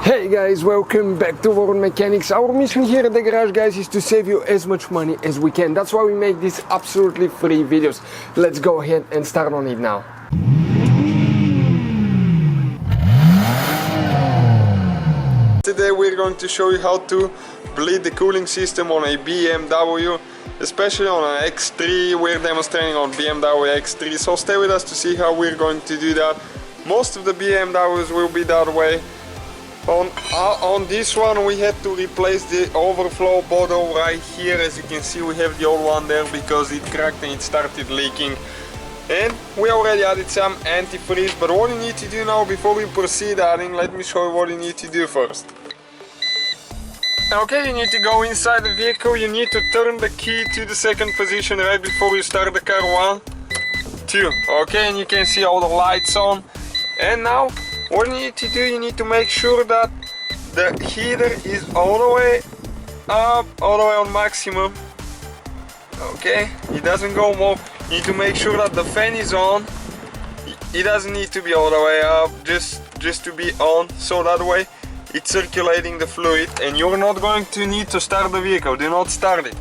Hey guys, welcome back to World Mechanics. Our mission here at the garage, guys, is to save you as much money as we can. That's why we make these absolutely free videos. Let's go ahead and start on it now. Today we're going to show you how to bleed the cooling system on a BMW, especially on an X3. We're demonstrating on BMW X3, so stay with us to see how we're going to do that. Most of the BMWs will be that way. On this one we had to replace the overflow bottle right here. As you can see, we have the old one there because it cracked and it started leaking. And we already added some antifreeze, but what you need to do now before we proceed adding, let me show you what you need to do first. Okay, you need to go inside the vehicle, you need to turn the key to the second position right before you start the car. 1, 2, okay, and you can see all the lights on. And now what you need to do, you need to make sure that the heater is all the way up, all the way on maximum. Okay, it doesn't go more. You need to make sure that the fan is on. It doesn't need to be all the way up, just to be on, so that way it's circulating the fluid. And you're not going to need to start the vehicle. Do not start it.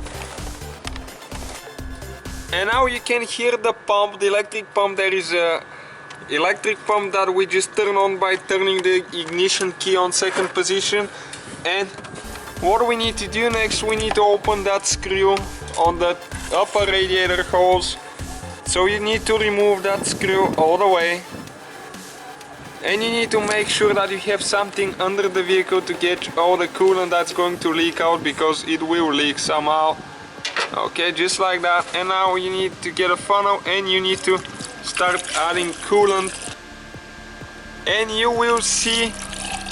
And now you can hear the pump, the electric pump. There is a electric pump that we just turn on by turning the ignition key on second position. And what we need to do next, we need to open that screw on the upper radiator hose. So you need to remove that screw all the way, and you need to make sure that you have something under the vehicle to get all the coolant that's going to leak out, because it will leak somehow. Okay, just like that. And now you need to get a funnel and you need to start adding coolant, and you will see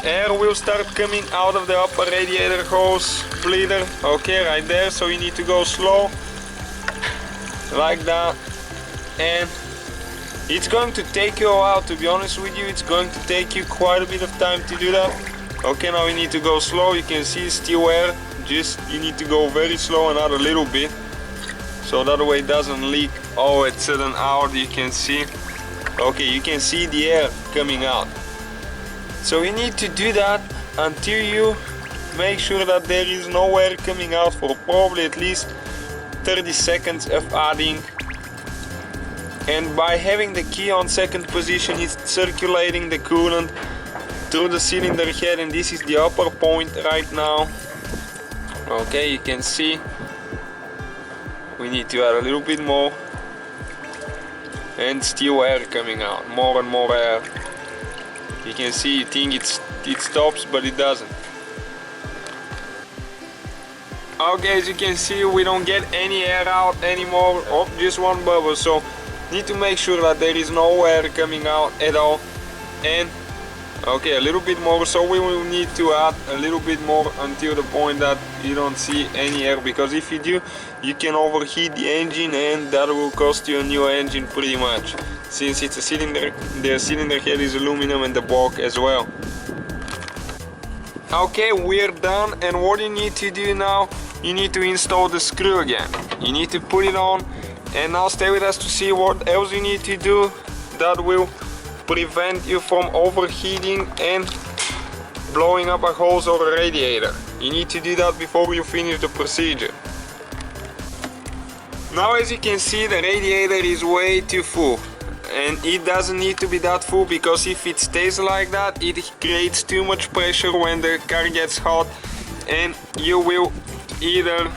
air will start coming out of the upper radiator hose bleeder. Okay, right there. So you need to go slow like that, and it's going to take you a while, to be honest with you. It's going to take you quite a bit of time to do that. Okay, now you need to go slow. You can see still air, just you need to go very slow and add a little bit, so that way it doesn't leak all at sudden out. You can see, okay, you can see the air coming out. So you need to do that until you make sure that there is no air coming out for probably at least 30 seconds of adding. And by having the key on second position, it's circulating the coolant through the cylinder head, and this is the upper point right now. Okay, you can see we need to add a little bit more, and still air coming out, more and more air. You can see, you think it stops, but it doesn't. Okay, as you can see, we don't get any air out anymore. Oh, just one bubble. So need to make sure that there is no air coming out at all. And okay, a little bit more. So we will need to add a little bit more until the point that you don't see any air, because if you do, you can overheat the engine, and that will cost you a new engine pretty much, since it's a cylinder. The cylinder head is aluminum and the bulk as well. Okay, we're done, and what you need to do now, you need to install the screw again. You need to put it on, and now stay with us to see what else you need to do that will prevent you from overheating and blowing up a hose or a radiator. You need to do that before you finish the procedure. Now, as you can see, the radiator is way too full, and it doesn't need to be that full, because if it stays like that, it creates too much pressure when the car gets hot, and you will either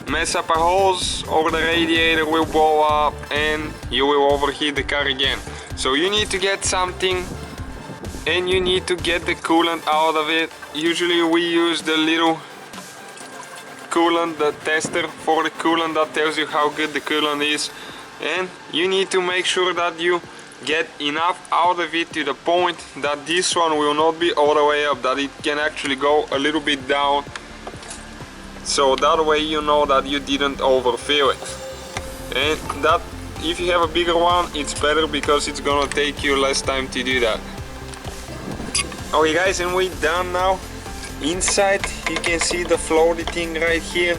mess up a hose or the radiator will blow up and you will overheat the car again. So you need to get something, and you need to get the coolant out of it. Usually we use the little coolant, the tester for the coolant that tells you how good the coolant is, and you need to make sure that you get enough out of it to the point that this one will not be all the way up, that it can actually go a little bit down, so that way you know that you didn't overfill it. And that, if you have a bigger one, it's better, because it's gonna take you less time to do that. Okay guys, and we're done now. Inside you can see the floaty thing right here,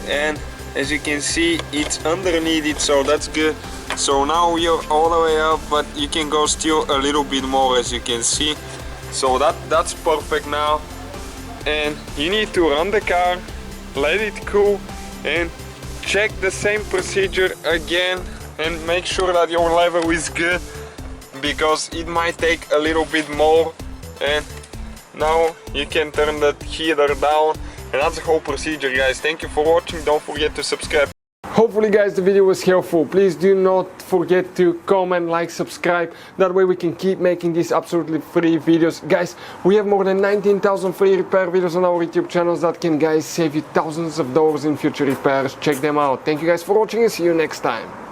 and as you can see, it's underneath it, so that's good. So now we are all the way up, but you can go still a little bit more, as you can see. So that's perfect now. And you need to run the car, let it cool, and check the same procedure again and make sure that your level is good, because it might take a little bit more. And now you can turn the heater down, and that's the whole procedure, guys. Thank you for watching. Don't forget to subscribe. Hopefully, guys, the video was helpful. Please do not forget to comment, like, subscribe. That way we can keep making these absolutely free videos. Guys, we have more than 19,000 free repair videos on our YouTube channels that can, guys, save you thousands of dollars in future repairs. Check them out. Thank you guys for watching and see you next time.